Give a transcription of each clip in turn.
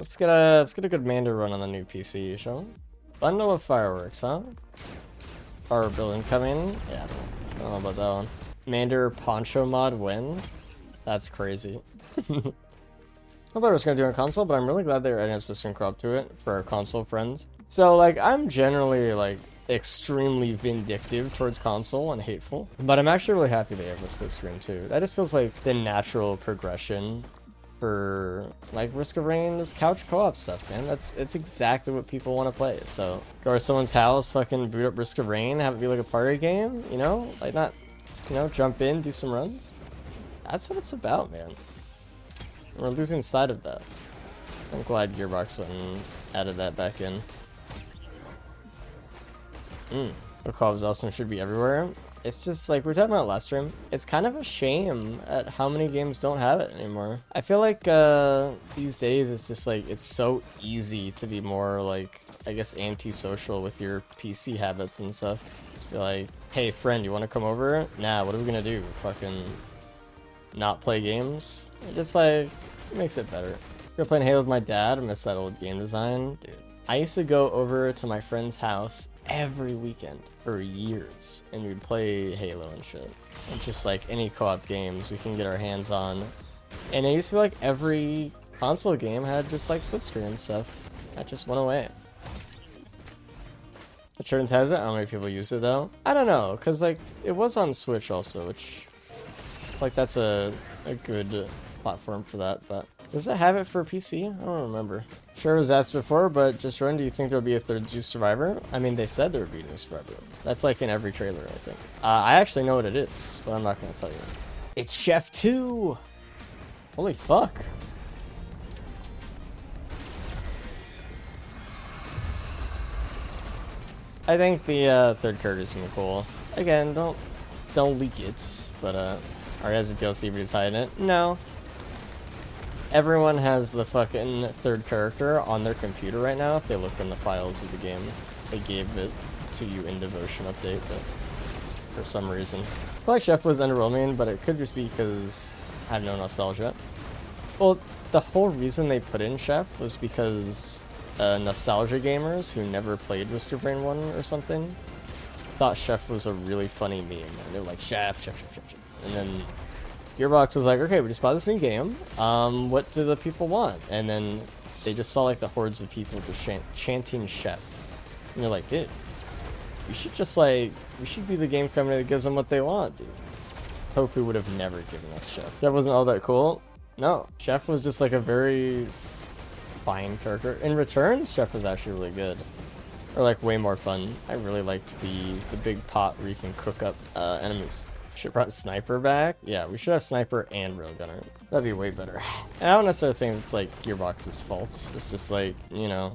Let's get a good Mander run on the new PC, shall we? Bundle of fireworks, huh? Power bill incoming. Yeah, I don't know about that one. Mander poncho mod win. That's crazy. I thought I was gonna do on console, but I'm really glad they're adding a split screen crop to it for our console friends. So like, I'm generally like extremely vindictive towards console and hateful, but I'm actually really happy they have the split screen too. That just feels like the natural progression for like Risk of Rain's couch co-op stuff, man. It's exactly what people want to play. So go to someone's house, fucking boot up Risk of Rain, have it be like a party game, you know, like not, you know, jump in, do some runs. That's what it's about, man. We're losing sight of that. I'm glad Gearbox went and added that back in. The co-op's awesome, should be everywhere. It's just like we were talking about last stream. It's kind of a shame at how many games don't have it anymore. I feel like these days it's just like it's so easy to be more like, I guess, antisocial with your PC habits and stuff. Just be like, hey friend, you want to come over? Nah, what are we gonna do? Fucking not play games? It just like it makes it better. You're playing Halo with my dad. I miss that old game design, dude. I used to go over to my friend's house every weekend for years, and we'd play Halo and shit, and just like any co-op games we can get our hands on. And it used to be like every console game had just like split screen and stuff. That just went away. The Churns has it. How many people use it though? I don't know, cause like it was on Switch also, which like that's a good platform for that. But does it have it for PC? I don't remember. Sure, it was asked before, but just run. Do you think there'll be a third Juice Survivor? I mean, they said there would be a new Survivor. That's like in every trailer, I think. I actually know what it is, but I'm not gonna tell you. It's Chef 2! Holy fuck. I think the third character is gonna be cool. Again, don't leak it, but or has a DLC but he's hiding it? No. Everyone has the fucking third character on their computer right now if they look in the files of the game. They gave it to you in Devotion update, but for some reason. I feel like Chef was underwhelming, but it could just be because I have no nostalgia. Well, the whole reason they put in Chef was because nostalgia gamers who never played Risk of Rain 1 or something thought Chef was a really funny meme. And they were like, Chef. And then Gearbox was like, okay, we just bought this new game. What do the people want? And then they just saw like the hordes of people just chanting Chef. And they're like, dude, we should just like, we should be the game company that gives them what they want, dude. Toku would have never given us Chef. Chef wasn't all that cool. No, Chef was just like a very fine character. In Return, Chef was actually really good. Or like way more fun. I really liked the big pot where you can cook up enemies. Should brought Sniper back. Yeah, we should have Sniper and Railgunner. That'd be way better. And I don't necessarily think it's like Gearbox's fault. It's just like, you know,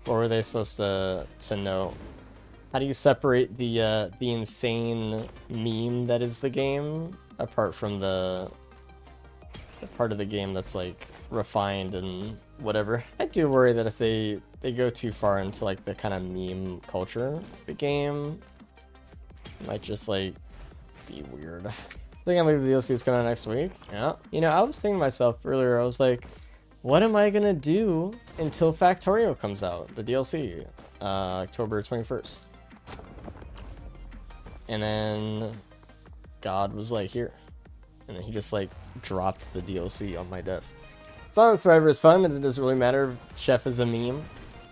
what were they supposed to know? How do you separate the insane meme that is the game apart from the part of the game that's like refined and whatever? I do worry that if they go too far into like the kind of meme culture, the game might just like be weird. I think I believe the DLC is coming out next week. Yeah. You know, I was thinking to myself earlier, I was like, what am I gonna do until Factorio comes out, the DLC, October 21st? And then God was like, here. And then he just like dropped the DLC on my desk. Sonic Survivor is fun, and it doesn't really matter if Chef is a meme.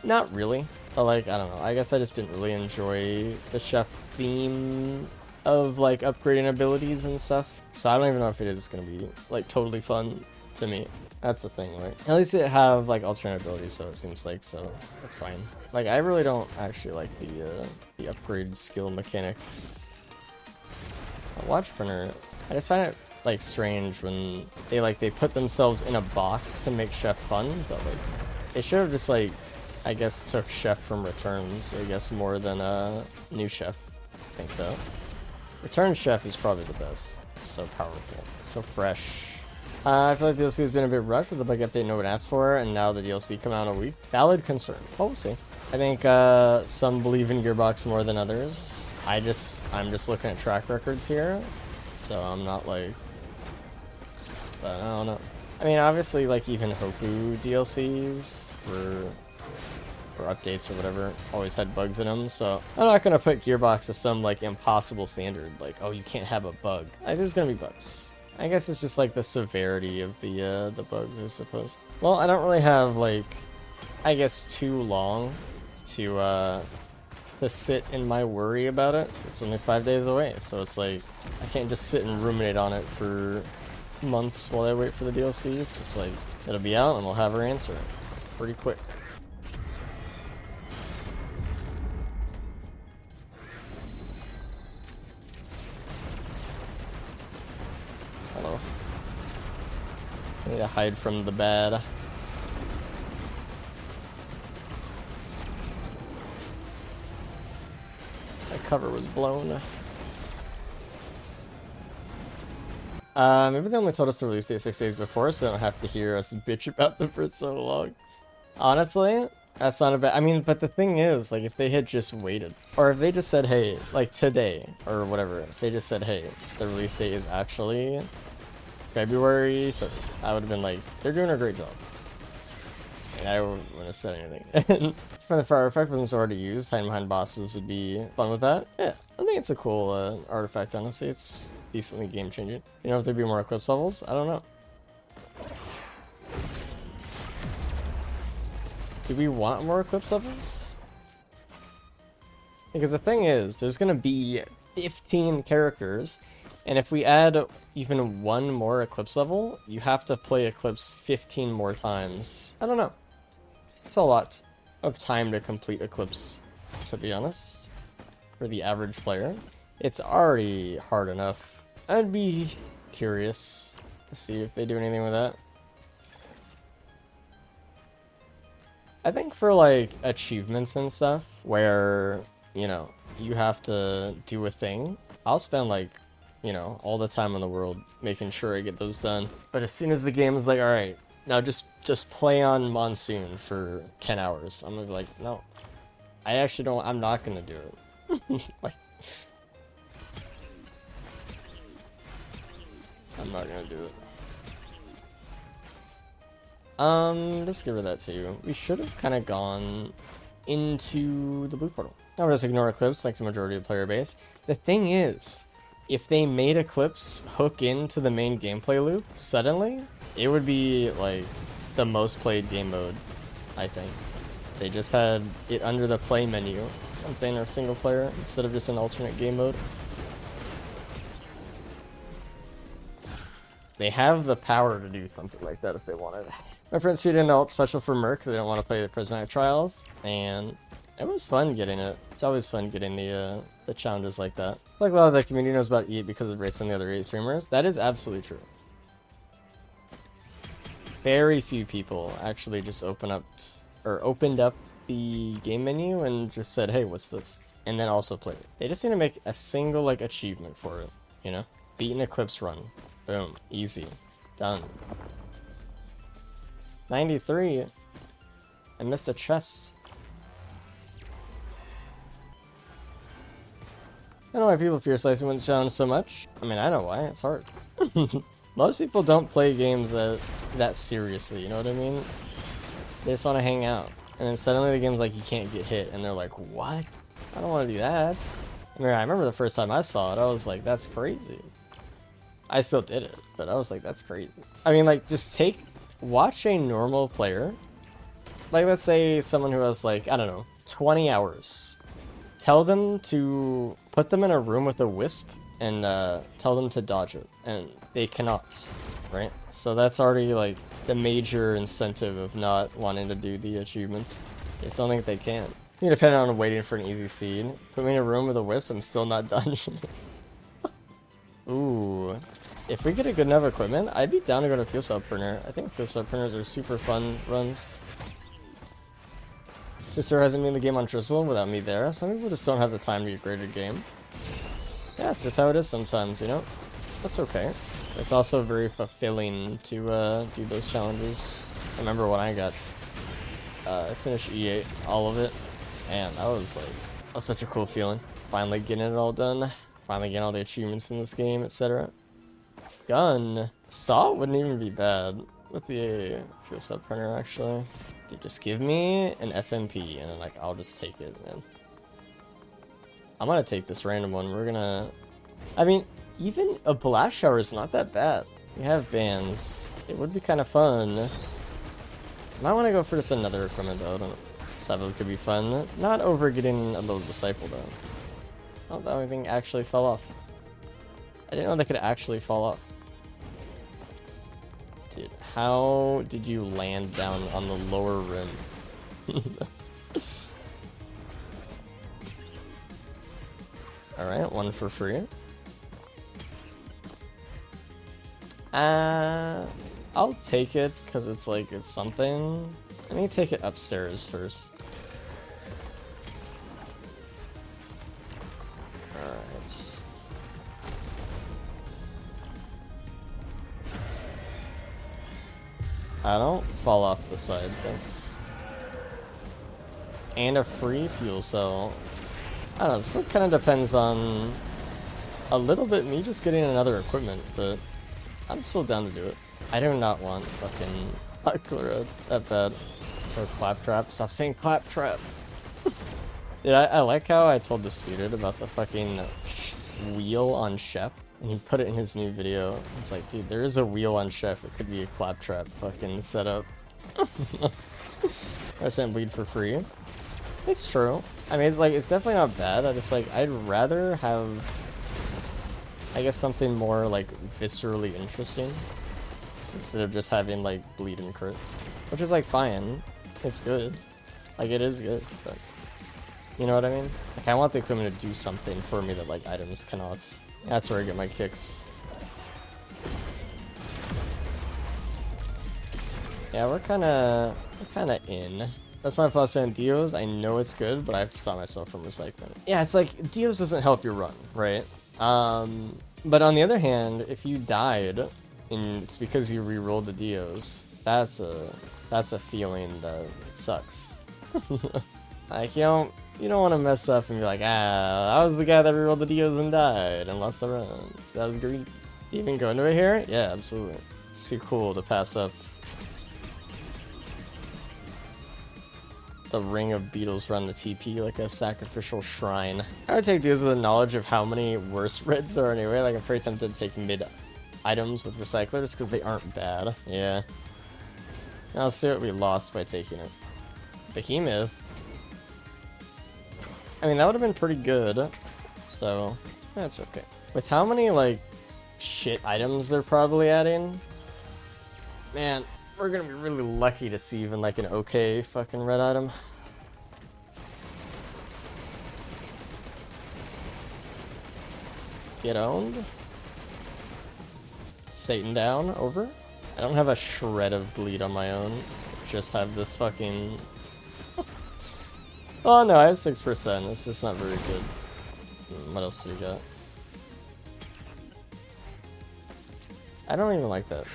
Not really. But like, I don't know. I guess I just didn't really enjoy the Chef theme of like upgrading abilities and stuff. So I don't even know if it is gonna be like totally fun to me. That's the thing, right? At least it have like alternate abilities, so it seems like, so that's fine. Like I really don't actually like the upgrade skill mechanic. Watch Printer, I just find it like strange when they put themselves in a box to make Chef fun, but like they should have just like, I guess, took Chef from Returns, I guess, more than new Chef. I think though. Return Chef is probably the best. It's so powerful, so fresh. I feel like the DLC has been a bit rushed with the bug update no one asked for, and now the DLC come out in a week. Valid concern. Well, we'll see. I think some believe in Gearbox more than others. I'm just looking at track records here, so I'm not like, but I don't know. I mean, obviously, like, even Hoku DLCs or updates or whatever always had bugs in them, so I'm not gonna put Gearbox as some, like, impossible standard, like, oh, you can't have a bug. Like, there's gonna be bugs. I guess it's just, like, the severity of the bugs, I suppose. Well, I don't really have, like, I guess too long to sit in my worry about it. It's only 5 days away, so it's like, I can't just sit and ruminate on it for months while I wait for the DLC. It's just like, it'll be out and we'll have our answer pretty quick. Hello. I need to hide from the bad. My cover was blown. Maybe they only told us to release date 6 days before, so they don't have to hear us bitch about them for so long. Honestly, that's not a bad. I mean, but the thing is, like, if they had just waited, or if they just said, hey, like today or whatever, if they just said, hey, the release date is actually February 3rd, I would have been like, they're doing a great job. And I wouldn't have said anything. For the fire effect wasn't already used, hiding behind bosses would be fun with that. Yeah, I think it's a cool artifact, honestly. It's decently game changing. You know, if there'd be more Eclipse levels, I don't know. Do we want more Eclipse levels? Because the thing is, there's gonna be 15 characters, and if we add even one more Eclipse level, you have to play Eclipse 15 more times. I don't know. It's a lot of time to complete Eclipse, to be honest, for the average player. It's already hard enough. I'd be curious to see if they do anything with that. I think for, like, achievements and stuff, where, you know, you have to do a thing, I'll spend, like, you know, all the time in the world making sure I get those done. But as soon as the game is like, alright, now just play on Monsoon for 10 hours, I'm gonna be like, no. I actually don't, I'm not gonna do it. Like, I'm not gonna do it. Let's give her that too. We should have kind of gone into the blue portal. Now we'll just ignore Eclipse like the majority of the player base. The thing is, if they made Eclipse hook into the main gameplay loop suddenly, it would be like the most played game mode, I think. They just had it under the play menu, something, or single player, instead of just an alternate game mode. They have the power to do something like that if they wanted. My friends cheated in the alt special for Merc because they don't want to play the Prismatic Trials, and it was fun getting it. It's always fun getting the challenges like that. Like a lot of the community knows about EAT because of rates on the other 8 streamers. That is absolutely true. Very few people actually just opened up the game menu and just said, hey, what's this? And then also played it. They just need to make a single, like, achievement for it, you know? Beat an Eclipse run. Boom. Easy. Done. 93. I missed a chest. I don't know why people fear slicing wins challenge so much. I mean, I know why. It's hard. Most people don't play games that seriously, you know what I mean? They just want to hang out. And then suddenly the game's like, you can't get hit. And they're like, what? I don't want to do that. I mean, I remember the first time I saw it, I was like, that's crazy. I still did it, but I was like, that's crazy. I mean, like, just watch a normal player. Like, let's say someone who has, like, I don't know, 20 hours. Tell them to put them in a room with a wisp and tell them to dodge it. And they cannot, right? So that's already, like, the major incentive of not wanting to do the achievements. I just don't think they can. You depend on waiting for an easy seed. Put me in a room with a wisp, I'm still not done. Ooh. If we get a good enough equipment, I'd be down to go to Fuel Cell Printer. I think Fuel Cell Printers are super fun runs. Sister hasn't been in the game on Tristle without me there. Some people just don't have the time to get great at game. Yeah, it's just how it is sometimes, you know? That's okay. It's also very fulfilling to do those challenges. I remember when I got I finished E8, all of it, and that was such a cool feeling. Finally getting it all done. Finally getting all the achievements in this game, etc. Gun. Saw wouldn't even be bad. with the fuel cell printer actually. Dude, just give me an FMP and then like I'll just take it, man. I'm gonna take this random one. We're gonna, I mean, even a blast shower is not that bad. We have bands. It would be kind of fun. Might want to go for just another equipment though. Seven could be fun. Not over getting a little disciple though. Oh, that only thing actually fell off. I didn't know they could actually fall off. Dude, how did you land down on the lower rim? Alright, one for free. I'll take it because it's like, it's something. Let me take it upstairs first. Alright. I don't fall off the side, thanks. And a free fuel cell. I don't know, this kind of depends on a little bit me just getting another equipment, but I'm still down to do it. I do not want fucking Ocular that bad. So claptrap. Stop saying claptrap. Dude, I like how I told Disputed about the fucking wheel on Shep, and he put it in his new video. It's like, dude, there is a wheel on Shep. It could be a claptrap fucking setup. I sent bleed for free. It's true. I mean, it's like, it's definitely not bad. I just like, I'd rather have, I guess, something more like viscerally interesting instead of just having like bleed and crit, which is like fine. It's good. Like, it is good, but you know what I mean? Like, I want the equipment to do something for me that like items cannot. That's where I get my kicks. Yeah, we're kind of in. That's my plus fan Dios. I know it's good, but I have to stop myself from recycling. Yeah, it's like Dios doesn't help your run, right? But on the other hand, if you died and it's because you re-rolled the Dios, that's a feeling that sucks. Like, you don't want to mess up and be like, I was the guy that re-rolled the Dios and died and lost the run. So that was greedy. Even go into it here? Yeah, absolutely. It's too cool to pass up the ring of beetles around the TP like a sacrificial shrine. I would take these with the knowledge of how many worse reds there are anyway. Like, I'm pretty tempted to take mid items with recyclers because they aren't bad. Yeah. Now let's see what we lost by taking it. Behemoth. I mean, that would have been pretty good. So, that's okay. With how many, like, shit items they're probably adding, man, we're gonna be really lucky to see even like an okay fucking red item. Get owned. Satan down, over. I don't have a shred of bleed on my own. Just have this fucking... Oh no, I have 6%. It's just not very good. What else do we got? I don't even like that.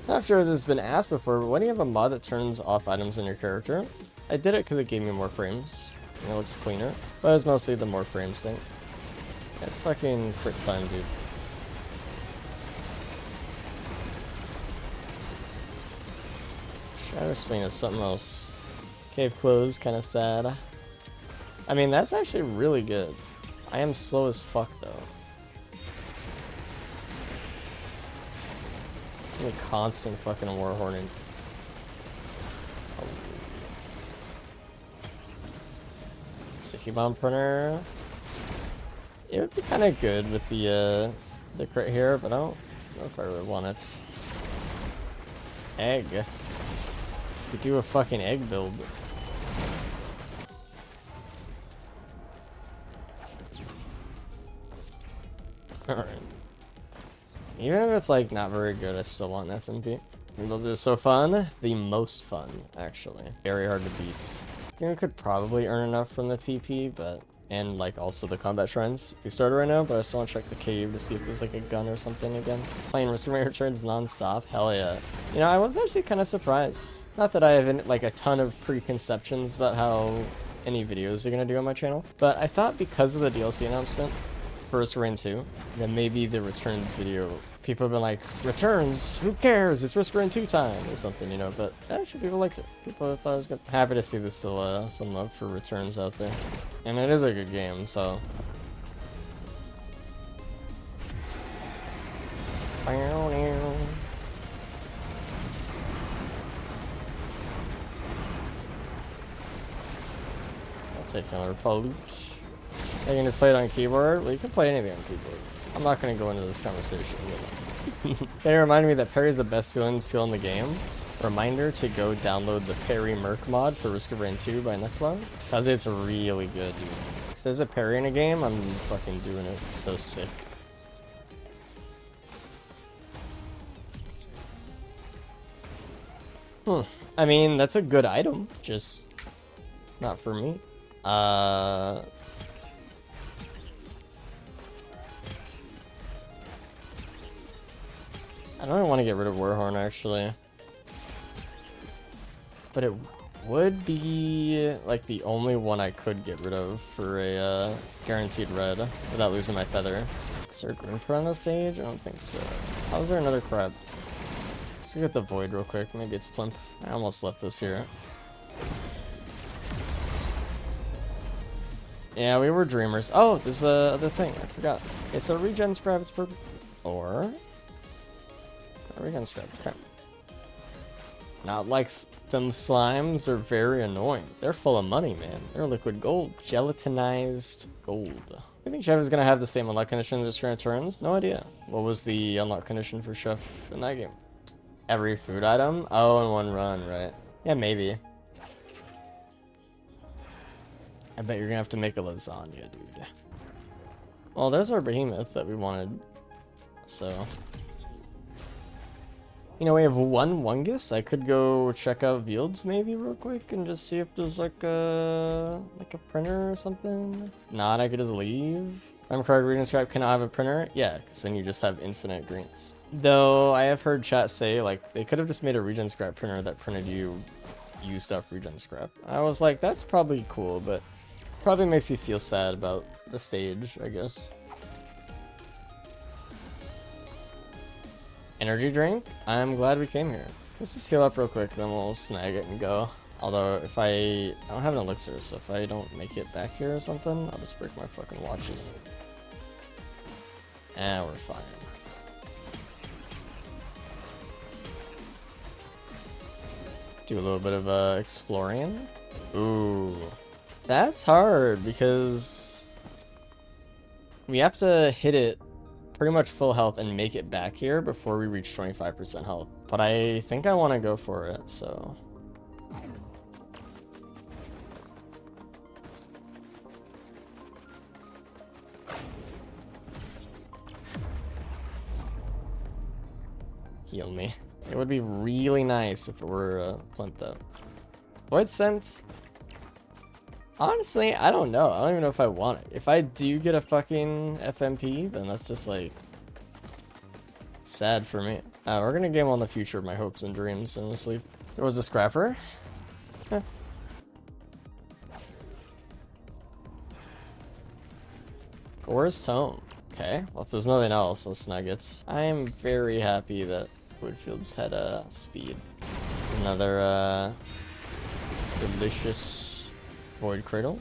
Not sure if this has been asked before, but when do you have a mod that turns off items in your character? I did it because it gave me more frames. And it looks cleaner. But it was mostly the more frames thing. It's fucking crit time, dude. Shadow Swing is something else. Cave closed, kind of sad. I mean, that's actually really good. I am slow as fuck, though. A constant fucking warhorning. Oh. Sticky bomb printer. It would be kind of good with the crit here, but I don't know if I really want it. Egg. We do a fucking egg build. Alright. Even if it's like not very good, I still want an FMP. And those are so fun. The most fun, actually. Very hard to beat. I think we could probably earn enough from the TP, but... And like also the combat shrines. We started right now, but I still want to check the cave to see if there's like a gun or something again. Playing Risk of Returns non-stop. Hell yeah. You know, I was actually kind of surprised. Not that I have like a ton of preconceptions about how any videos are going to do on my channel, but I thought because of the DLC announcement, First Reign 2, then maybe the Returns video people have been like, returns, who cares? It's Risk Rain 2 time or something, you know, but actually people liked it. People thought it was good. Happy to see there's still some love for returns out there. And it is a good game, so. I'll take another Palooch. I can just play it on keyboard? Well, you can play anything on keyboard. I'm not going to go into this conversation. They reminded me that parry is the best feeling skill in the game. Reminder to go download the parry merc mod for Risk of Rain 2 by Nextcloud. Because it's really good, dude. If there's a parry in a game, I'm fucking doing it. It's so sick. I mean, that's a good item. Just not for me. I don't even want to get rid of Warhorn, actually. But it would be, like, the only one I could get rid of for a guaranteed red without losing my feather. Is there a Grimper on the stage? I don't think so. How is there another crab? Let's look at the Void real quick. Maybe it's Plimp. I almost left this here. Yeah, we were dreamers. Oh, there's the other thing. I forgot. It's a regen scrap. It's perfect. Or a regen scrap. Okay. Not like them slimes. They're very annoying. They're full of money, man. They're liquid gold. Gelatinized gold. I think Chef is gonna have the same unlock conditions as current turns. No idea. What was the unlock condition for Chef in that game? Every food item? Oh, in one run, right? Yeah, maybe. I bet you're gonna have to make a lasagna, dude. Well, there's our behemoth that we wanted. So. You know, we have one Wungus. I could go check out Fields maybe real quick and just see if there's like a printer or something. Not, I could just leave. I'm correct, regen scrap cannot have a printer? Yeah, because then you just have infinite greens. Though I have heard chat say like they could have just made a regen scrap printer that printed you used up regen scrap. I was like, that's probably cool, but probably makes you feel sad about the stage, I guess. Energy drink? I'm glad we came here. Let's just heal up real quick, then we'll snag it and go. Although, if I don't have an elixir, so if I don't make it back here or something, I'll just break my fucking watches. And we're fine. Do a little bit of exploring. Ooh. That's hard because we have to hit it pretty much full health and make it back here before we reach 25% health. But I think I want to go for it, so. Heal me. It would be really nice if it were Plimp though. Void Sense? Honestly, I don't know. I don't even know if I want it. If I do get a fucking FMP, then that's just like sad for me. We're gonna game on the future of my hopes and dreams, honestly. There was a scrapper. Gore's Tome. Okay, well if there's nothing else, let's snag it. I am very happy that Woodfields had speed. Another delicious Void Cradle.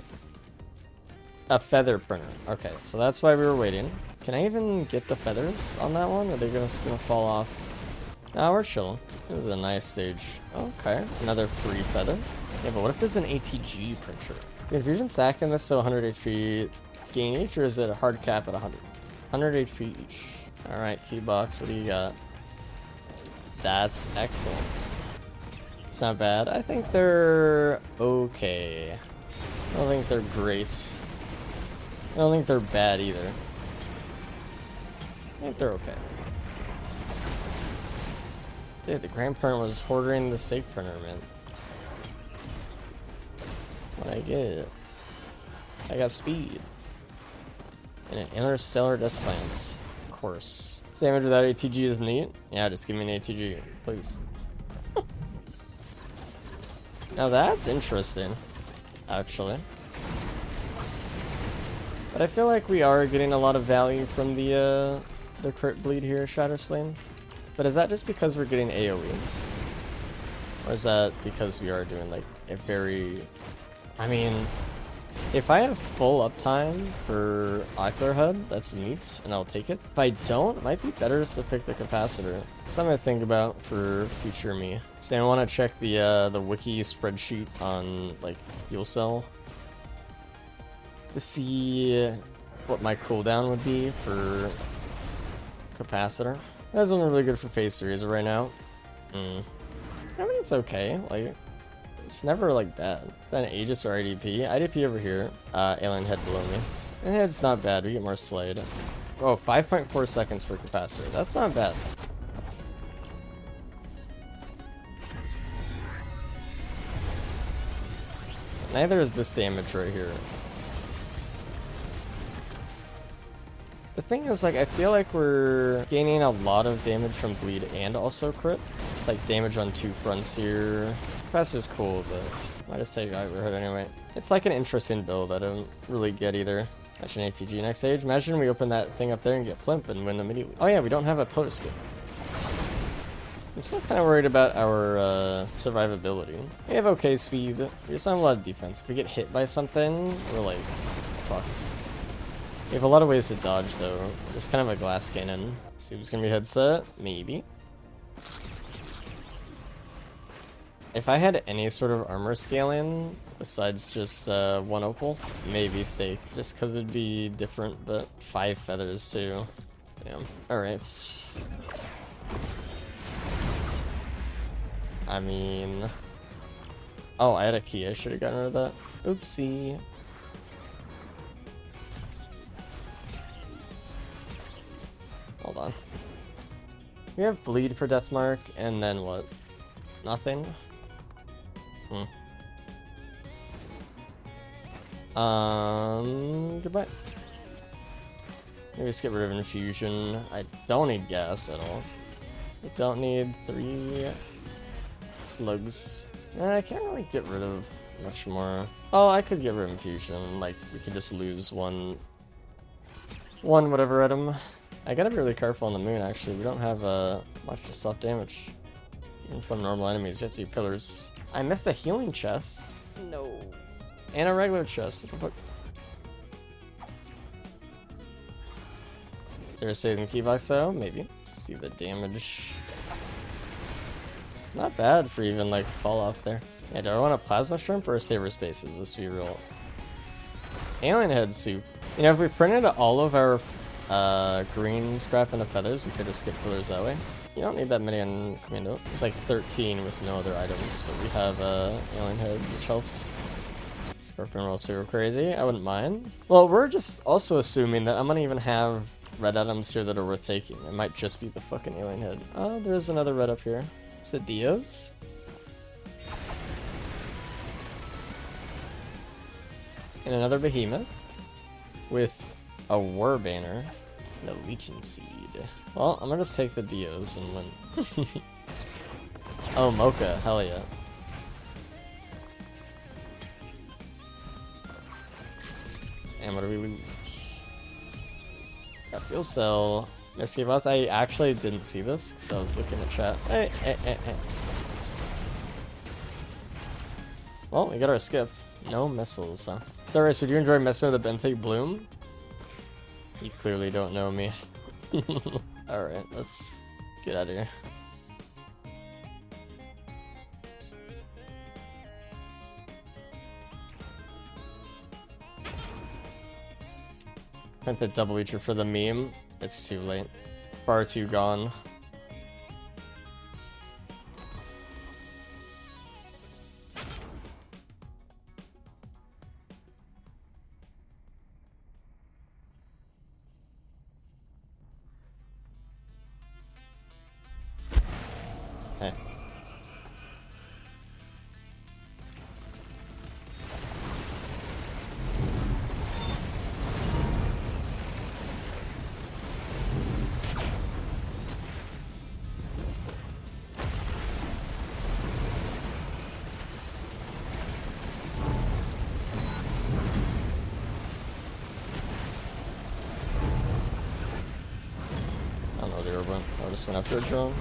A feather printer. Okay, so that's why we were waiting. Can I even get the feathers on that one? Or are they gonna fall off? Nah, we're chilling. This is a nice stage. Okay, another free feather. Yeah, but what if there's an ATG printer? The infusion stack in this, so 100 HP gain each, or is it a hard cap at 100? 100 HP each. Alright, key box, what do you got? That's excellent. It's not bad. I think they're okay. I don't think they're great. I don't think they're bad either. I think they're okay. Dude, the grandparent was ordering the steak printer, man. What I get? I got speed. And an interstellar despise. Of course. Damage without ATG is neat. Yeah, just give me an ATG, please. Now that's interesting, actually. But I feel like we are getting a lot of value from the the crit bleed here, Shattersplane. But is that just because we're getting AoE? Or is that because we are doing like a very... I mean, if I have full uptime for Ocular Hub, that's neat, and I'll take it. If I don't, it might be better just to pick the capacitor. Something to think about for future me. So I want to check the wiki spreadsheet on like fuel cell to see what my cooldown would be for capacitor. That's only really good for phase 3 right now. I think it's okay. Like, it's never like bad. Then Aegis or IDP. IDP over here. Alien head below me. And head's not bad. We get more Slade. Oh, 5.4 seconds for capacitor. That's not bad. Neither is this damage right here. The thing is, like, I feel like we're gaining a lot of damage from bleed and also crit. It's like damage on 2 fronts here. Capacitor's cool, but I just say I hurt anyway. It's like an interesting build I don't really get either. Imagine ATG next stage. Imagine we open that thing up there and get Plimp and win immediately. Oh yeah, we don't have a pillar skip. I'm still kind of worried about our survivability. We have okay speed. We just don't have a lot of defense. If we get hit by something, we're like fucked. We have a lot of ways to dodge though. Just kind of a glass cannon. See who's gonna be headset? Maybe. If I had any sort of armor scaling besides just 1 opal, maybe stake. Just because it'd be different, but 5 feathers too. Damn. Alright. I mean... Oh, I had a key. I should have gotten rid of that. Oopsie. Hold on. We have bleed for Deathmark, and then what? Nothing? Goodbye. Maybe just get rid of infusion. I don't need gas at all. I don't need 3 slugs. I can't really get rid of much more. Oh, I could get rid of infusion. Like, we could just lose one whatever item. I gotta be really careful on the moon, actually. We don't have much to self damage. Even from normal enemies, you have to do pillars. I missed a healing chest. No. And a regular chest. What the fuck? Is there a space in the key box though? Maybe. Let's see the damage. Not bad for even like fall off there. Yeah, do I want a plasma shrimp or a saber spaces? Let's be real. Alien head soup. You know, if we printed all of our green scrap and the feathers, we could just skip pillars that way. You don't need that many on Commando. There's like 13 with no other items, but we have alien head, which helps. Scorpion roll super crazy. I wouldn't mind. Well, we're just also assuming that I'm gonna even have red items here that are worth taking. It might just be the fucking alien head. Oh, there's another red up here. It's the Dios. And another behemoth with a war banner and a leeching seed. Well, I'm gonna just take the Dios and win. Oh, Mocha, hell yeah. And what do we lose? Got fuel cell. Misty boss. I actually didn't see this because I was looking at chat. Well, we got our skip. No missiles, huh? Sorry, so do you enjoy messing with the benthic bloom? You clearly don't know me. Alright, let's get out of here. Print the double leecher for the meme. It's too late. Far too gone. Hey. just went after a drone.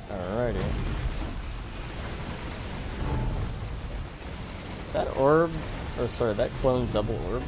Alrighty. That orb, or sorry, that clone double orb.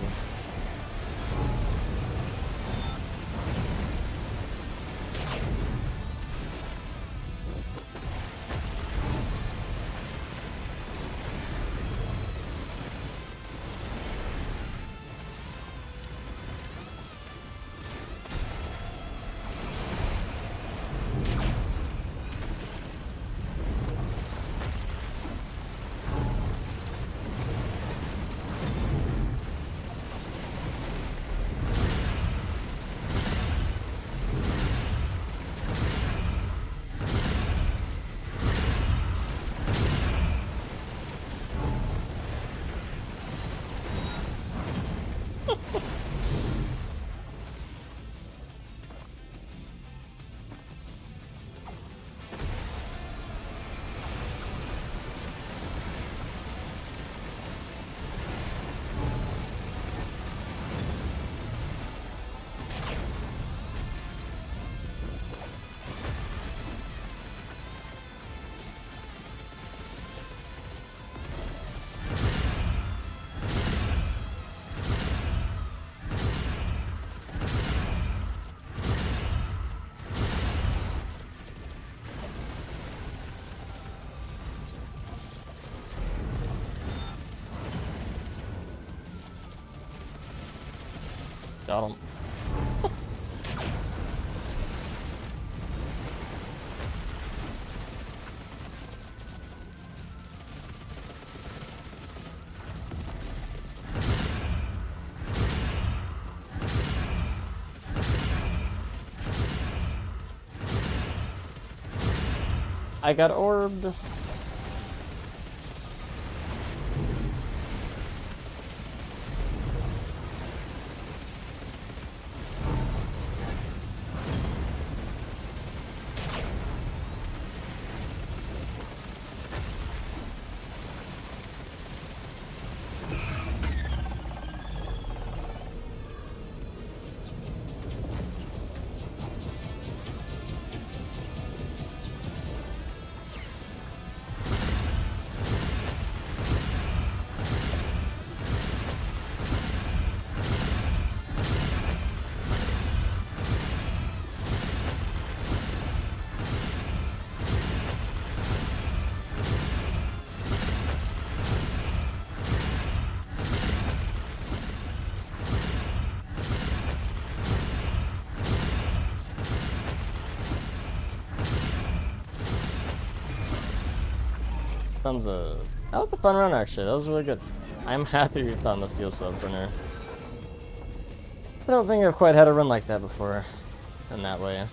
Got him. I got orbed. Thumbs up. That was a fun run, actually. That was really good. I'm happy we found the fuel cell burner. I don't think I've quite had a run like that before. In that way.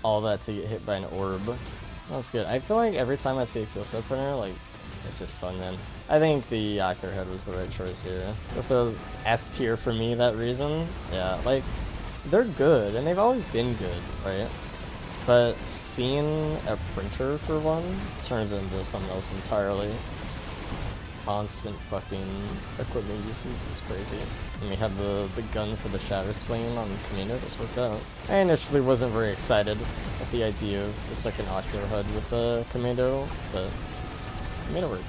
All that to get hit by an orb. That was good. I feel like every time I see a fuel cell burner, like, it's just fun, man. I think the Yachter head was the right choice here. This was S tier for me, that reason. Yeah, like, they're good, and they've always been good, right? But seeing a printer for one turns into something else entirely. Constant fucking equipment uses is crazy. And we have the gun for the shatter swing on Camino, just worked out. I initially wasn't very excited at the idea of the second ocular HUD with the Commando, but it made it work.